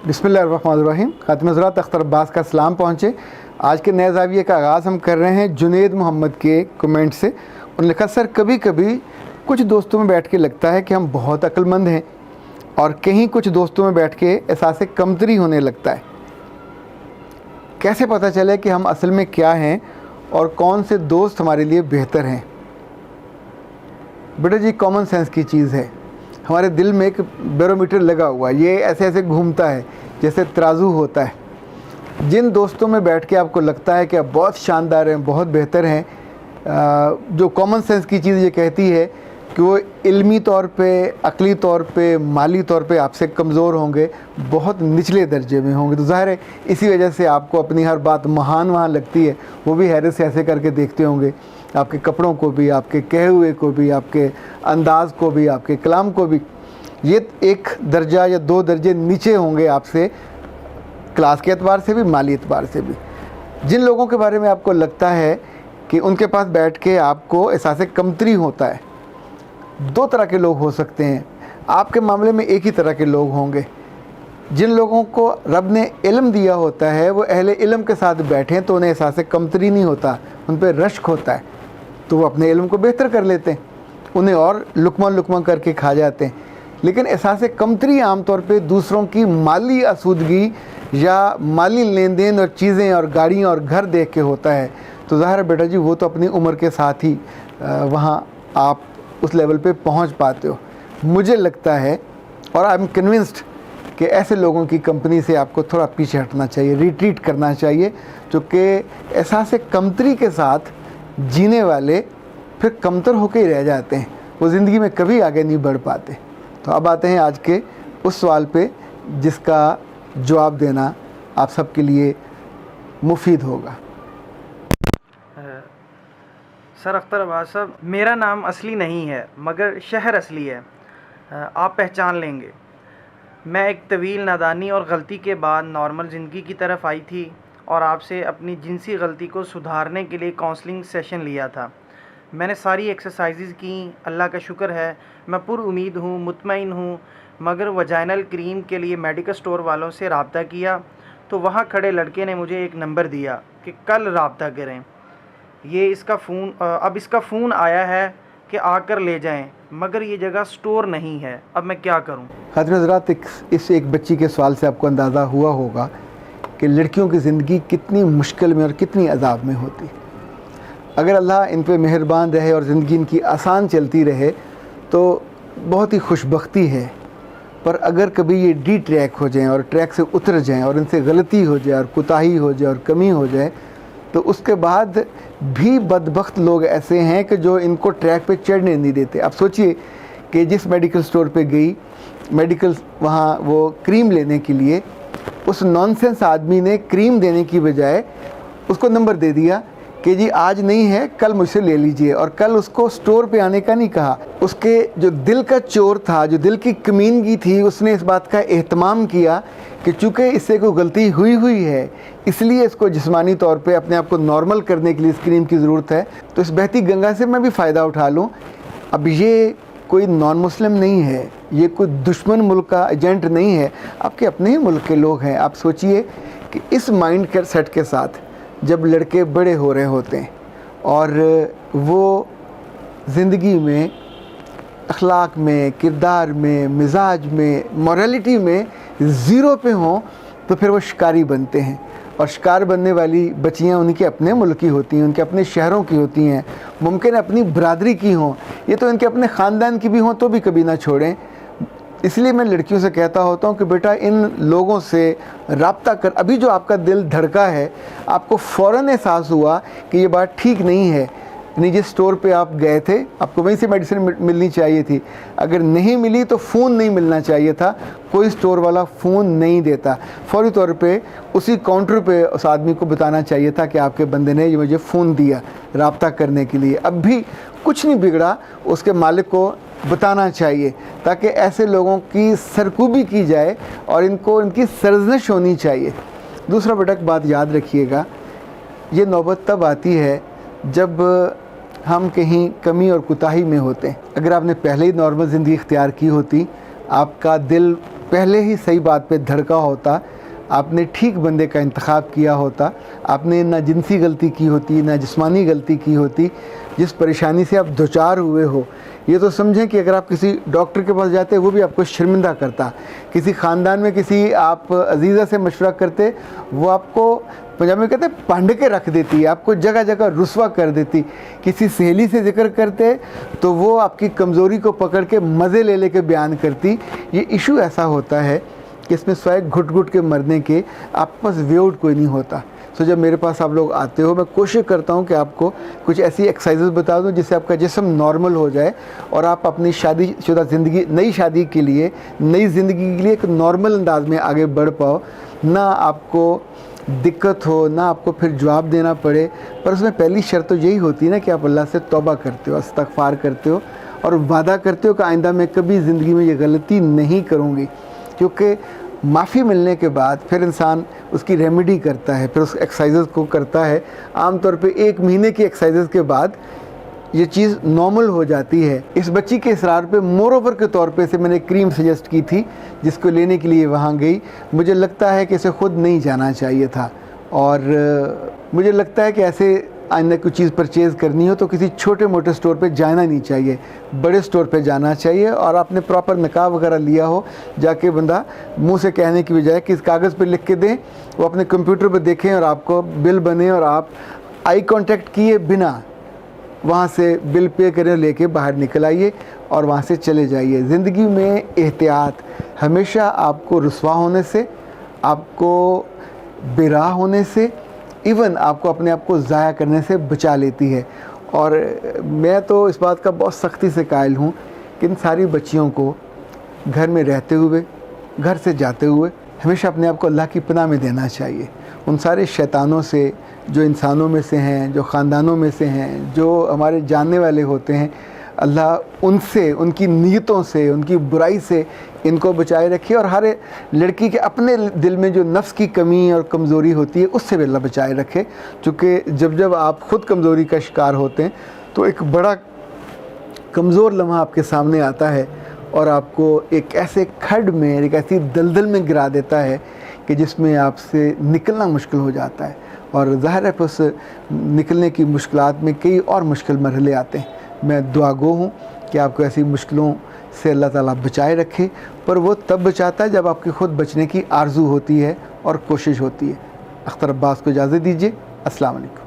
बिस्मिल्लाहिर्रहमानिर्रहीम। खातिम हज़रात अख्तर अब्बास का सलाम पहुँचे। आज के नए ज़ाविये का आगाज़ हम कर रहे हैं जुनैद मोहम्मद के कमेंट से। उन्होंने लिखा, सर कभी कभी कुछ दोस्तों में बैठ के लगता है कि हम बहुत अक्लमंद हैं और कहीं कुछ दोस्तों में बैठ के एहसास कमतरी होने लगता है। कैसे पता चले कि हम असल में क्या हैं और कौन से दोस्त हमारे लिए बेहतर हैं? बेटा जी, कॉमन सेंस की चीज़ है। हमारे दिल में एक बैरोमीटर लगा हुआ है, ये ऐसे ऐसे घूमता है जैसे तराजू होता है। जिन दोस्तों में बैठ के आपको लगता है कि आप बहुत शानदार हैं, बहुत बेहतर हैं, जो कॉमन सेंस की चीज़ ये कहती है कि वो इल्मी तौर पे, अक़ली तौर पे, माली तौर पे आपसे कमज़ोर होंगे, बहुत निचले दर्जे में होंगे, तो ज़ाहिर है इसी वजह से आपको अपनी हर बात महान वहाँ लगती है। वो भी हैरत से ऐसे करके देखते होंगे, आपके कपड़ों को भी, आपके कहे हुए को भी, आपके अंदाज़ को भी, आपके कलाम को भी। ये एक दर्जा या दो दर्जे नीचे होंगे आपसे, क्लास के एतबार से भी, माली एतबार से भी। जिन लोगों के बारे में आपको लगता है कि उनके पास बैठ के आपको एहसास कमतरी होता है, दो तरह के लोग हो सकते हैं। आपके मामले में एक ही तरह के लोग होंगे। जिन लोगों को रब ने इल्म दिया होता है वो अहले इल्म के साथ बैठें तो उन्हें एहसास कमतरी नहीं होता, उन पर रश्क होता है, तो वो अपने इल्म को बेहतर कर लेते हैं, उन्हें और लुकमा लुकमा करके खा जाते हैं। लेकिन एहसास कमतरी आमतौर पे दूसरों की माली आसूदगी या माली लेन देन और चीज़ें और गाड़ियाँ और घर देख के होता है। तो ज़ाहिर है बेटा जी, वो तो अपनी उम्र के साथ ही वहाँ आप उस लेवल पे पहुँच पाते हो। मुझे लगता है और आई एम कन्विंस्ड कि ऐसे लोगों की कंपनी से आपको थोड़ा पीछे हटना चाहिए, रिट्रीट करना चाहिए, क्योंकि एहसास कमतरी के साथ जीने वाले फिर कमतर होकर ही रह जाते हैं, वो ज़िंदगी में कभी आगे नहीं बढ़ पाते। तो अब आते हैं आज के उस सवाल पे जिसका जवाब देना आप सबके लिए मुफीद होगा। सर अख्तर अब्बास साहब, मेरा नाम असली नहीं है मगर शहर असली है, आप पहचान लेंगे। मैं एक तवील नादानी और गलती के बाद नॉर्मल ज़िंदगी की तरफ आई थी और आपसे अपनी जिनसी गलती को सुधारने के लिए काउंसलिंग सेशन लिया था। मैंने सारी एक्सरसाइजेज़ की, अल्लाह का शुक्र है मैं पुरउम्मीद हूँ, मुतमईन हूँ। मगर वजाइनल क्रीम के लिए मेडिकल स्टोर वालों से रब्ता किया तो वहाँ खड़े लड़के ने मुझे एक नंबर दिया कि कल रब्ता करें। अब इसका फ़ोन आया है कि आकर ले जाएं, मगर ये जगह स्टोर नहीं है, अब मैं क्या करूं? खातिन हज़रात, इस एक बच्ची के सवाल से आपको अंदाज़ा हुआ होगा कि लड़कियों की ज़िंदगी कितनी मुश्किल में और कितनी अज़ाब में होती। अगर अल्लाह इन पे मेहरबान रहे और ज़िंदगी इनकी आसान चलती रहे तो बहुत ही खुशबख्ती है। पर अगर कभी ये डी ट्रैक हो जाएं और ट्रैक से उतर जाएं और इनसे गलती हो जाए और कोताही हो जाए और कमी हो जाए, तो उसके बाद भी बदबख्त लोग ऐसे हैं कि जो इनको ट्रैक पे चढ़ने नहीं देते। आप सोचिए कि जिस मेडिकल स्टोर पे गई, वहाँ वो क्रीम लेने के लिए, उस नॉनसेंस आदमी ने क्रीम देने की बजाय उसको नंबर दे दिया कि जी आज नहीं है, कल मुझसे ले लीजिए, और कल उसको स्टोर पे आने का नहीं कहा। उसके जो दिल का चोर था, जो दिल की कमीनगी थी, उसने इस बात का एहतमाम किया कि चूँकि इससे कोई गलती हुई है, इसलिए इसको जिस्मानी तौर पे अपने आप को नॉर्मल करने के लिए इस क्रीम की ज़रूरत है, तो इस बहती गंगा से मैं भी फ़ायदा उठा लूँ। अब ये कोई नॉन मुस्लिम नहीं है, ये कोई दुश्मन मुल्क का एजेंट नहीं है, आपके अपने ही मुल्क के लोग हैं। आप सोचिए कि इस माइंड के सेट के साथ जब लड़के बड़े हो रहे होते हैं और वो ज़िंदगी में, अखलाक में, किरदार में, मिजाज में, मॉरलिटी में ज़ीरो पे हों, तो फिर वो शिकारी बनते हैं। और शिकार बनने वाली बच्चियाँ उनके अपने मुल्क की होती हैं, उनके अपने शहरों की होती हैं, मुमकिन अपनी बरादरी की हों, ये तो इनके अपने ख़ानदान की भी हों तो भी कभी ना छोड़ें। इसलिए मैं लड़कियों से कहता होता हूँ कि बेटा इन लोगों से रब्ता कर। अभी जो आपका दिल धड़का है, आपको फ़ौरन एहसास हुआ कि ये बात ठीक नहीं है, यानी जिस स्टोर पे आप गए थे आपको वहीं से मेडिसिन मिलनी चाहिए थी, अगर नहीं मिली तो फ़ोन नहीं मिलना चाहिए था। कोई स्टोर वाला फ़ोन नहीं देता, फ़ौरी तौर पे उसी काउंटर पे उस आदमी को बताना चाहिए था कि आपके बंदे ने ये मुझे फ़ोन दिया रब्ता करने के लिए। अब भी कुछ नहीं बिगड़ा, उसके मालिक को बताना चाहिए ताकि ऐसे लोगों की सरकूबी की जाए और इनकी सरजनिश होनी चाहिए। दूसरा बेटा बात याद रखिएगा, ये नौबत तब आती है जब हम कहीं कमी और कोताही में होते हैं। अगर आपने पहले ही नॉर्मल ज़िंदगी इख्तियार की होती, आपका दिल पहले ही सही बात पे धड़का होता, आपने ठीक बंदे का इंतखाब किया होता, आपने ना जिनसी गलती की होती ना जिस्मानी गलती की होती, जिस परेशानी से आप दोचार हुए हो, ये तो समझें कि अगर आप किसी डॉक्टर के पास जाते वो भी आपको शर्मिंदा करता, किसी ख़ानदान में किसी आप अजीज़ा से मशवरा करते वो आपको पंजाबी में कहते हैं पांड के रख देती, आपको जगह जगह रुस्वा कर देती, किसी सहेली से जिक्र करते तो वो आपकी कमज़ोरी को पकड़ के मज़े ले ले के बयान करती। ये इशू ऐसा होता है कि इसमें स्वयं घुट घुट के मरने के आपके पास वे आउट कोई नहीं होता। सो जब मेरे पास आप लोग आते हो, मैं कोशिश करता हूँ कि आपको कुछ ऐसी एक्सरसाइजेस बता दूँ जिससे आपका जिस्म नॉर्मल हो जाए और आप अपनी शादीशुदा ज़िंदगी, नई शादी के लिए, नई ज़िंदगी के लिए एक नॉर्मल अंदाज में आगे बढ़ पाओ, ना आपको दिक्कत हो, ना आपको फिर जवाब देना पड़े। पर उसमें पहली शर्त तो यही होती है ना कि आप अल्लाह से तौबा करते हो, इस्तग़फ़ार करते हो और वादा करते हो कि आइंदा मैं कभी ज़िंदगी में ये गलती नहीं करूँगी। क्योंकि माफ़ी मिलने के बाद फिर इंसान उसकी रेमेडी करता है, फिर उस एक्सरसाइजेज़ को करता है। आमतौर पे 1 महीने की एक्सरसाइजेज़ के बाद ये चीज़ नॉर्मल हो जाती है। इस बच्ची के इसरार पे मोर ओवर के तौर पे से मैंने क्रीम सजेस्ट की थी जिसको लेने के लिए वहाँ गई। मुझे लगता है कि इसे ख़ुद नहीं जाना चाहिए था और मुझे लगता है कि ऐसे आइंदा कोई चीज़ परचेज़ करनी हो तो किसी छोटे मोटे स्टोर पे जाना नहीं चाहिए, बड़े स्टोर पे जाना चाहिए। और आपने प्रॉपर निकाह वगैरह लिया हो, जाके बंदा मुंह से कहने की बजाय किस कागज़ पे लिख के दें, वो अपने कंप्यूटर पे देखें और आपको बिल बने और आप आई कांटेक्ट किए बिना वहाँ से बिल पे करें, लेके बाहर निकल आइए और वहाँ से चले जाइए। ज़िंदगी में एहतियात हमेशा आपको रुस्वा होने से, आपको बेराह होने से, इवन आपको अपने आप को ज़ाया करने से बचा लेती है। और मैं तो इस बात का बहुत सख्ती से कायल हूँ कि इन सारी बच्चियों को घर में रहते हुए, घर से जाते हुए हमेशा अपने आप को अल्लाह की पनाह में देना चाहिए। उन सारे शैतानों से जो इंसानों में से हैं, जो ख़ानदानों में से हैं, जो हमारे जानने वाले होते हैं, अल्लाह उनसे, उनकी नीयतों से, उनकी बुराई से इनको बचाए रखे। और हर लड़की के अपने दिल में जो नफ्स की कमी और कमज़ोरी होती है उससे भी अल्लाह बचाए रखे। चूँकि जब आप ख़ुद कमज़ोरी का शिकार होते हैं तो एक बड़ा कमज़ोर लम्हा आपके सामने आता है और आपको एक ऐसे खड्ड में, एक ऐसी दलदल में गिरा देता है कि जिसमें आपसे निकलना मुश्किल हो जाता है। और ज़ाहिर है फिर उस निकलने की मुश्किलात में कई और मुश्किल मरहले आते हैं। मैं दुआगो हूँ कि आपको ऐसी मुश्किलों से अल्लाह ताला बचाए रखे, पर वो तब बचाता है जब आपकी ख़ुद बचने की आरज़ू होती है और कोशिश होती है। अख्तर अब्बास को इजाज़त दीजिए। अस्सलाम वालेकुम।